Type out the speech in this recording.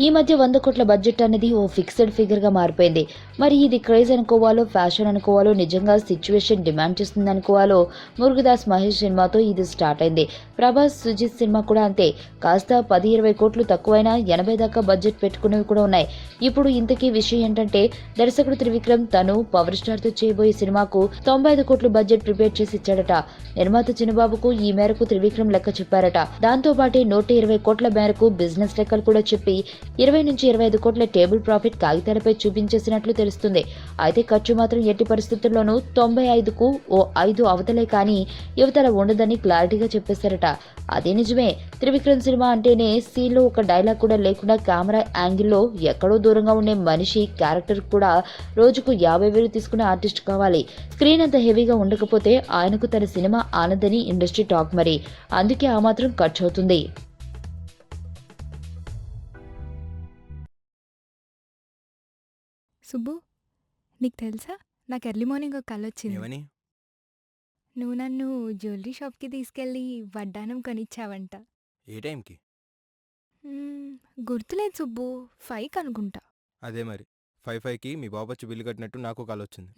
ఈ మధ్య 100 కోట్ల బడ్జెట్ అనేది ఓ ఫిక్స్డ్ ఫిగర్గా మారిపోయింది. మరి ఇది క్రేజ్ అనుకోవాలో, ఫ్యాషన్ అనుకోవాలో, నిజంగా సిచ్యువేషన్ డిమాండ్ చేస్తుంది అనుకోవాలో, మురుగదాస్ మహేష్ సినిమాతో ఇది స్టార్ట్ అయింది. ప్రభాస్, సుజిత్ సినిమా కూడా అంతే. కాస్త 10-20 కోట్లు తక్కువైనా 80 దాకా బడ్జెట్ పెట్టుకునేవి కూడా ఉన్నాయి. ఇప్పుడు ఇంతకీ విషయం ఏంటంటే, దర్శకుడు త్రివిక్రమ్ తను పవర్ స్టార్తో చేయబోయే సినిమాకు 95 కోట్లు బడ్జెట్ ప్రిపేర్ చేసి ఇచ్చాడట. నిర్మాత చిన్నబాబుకు ఈ మేరకు త్రివిక్రమ్ లెక్క చెప్పారట. దాంతో పాటే 120 కోట్ల మేరకు బిజినెస్ లెక్కలు కూడా చెప్పి 20-25 కోట్ల టేబుల్ ప్రాఫిట్ కాగితాలపై చూపించేసినట్లు తెలుస్తుంది. అయితే ఖర్చు మాత్రం ఎట్టి పరిస్థితుల్లోనూ 95కు ఓ 5 అవతలే కానీ యువతల ఉండదని క్లారిటీగా చెప్పేశారట. అదే నిజమే. త్రివిక్రమ్ సినిమా అంటేనే సీన్లో ఒక డైలాగ్ కూడా లేకుండా కెమెరా యాంగిల్లో ఎక్కడో దూరంగా ఉండే మనిషి క్యారెక్టర్ కూడా రోజుకు 50,000 తీసుకునే ఆర్టిస్ట్ కావాలి. స్క్రీన్ అంత హెవీగా ఉండకపోతే ఆయనకు తన సినిమా ఆనదని ఇండస్ట్రీ టాక్ మరి. అందుకే ఆ మాత్రం ఖర్చు అవుతుంది. సుబ్బు, నీకు తెలుసా? నాకు ఎర్లీ మార్నింగ్ ఒక కల వచ్చింది. ఏమని? నువ్వు నన్ను జ్యువెలరీ షాప్కి తీసుకెళ్ళి వడ్డానం కొనిచ్చావంట. ఏ టైంకి? మ్మ్, గుర్తులేదు సుబ్బు, 5కి అనుకుంటా. అదే మరి 5కి మీ బాబొచ్చి బిల్లు కట్టినట్టు నాకు కాల్ వచ్చింది.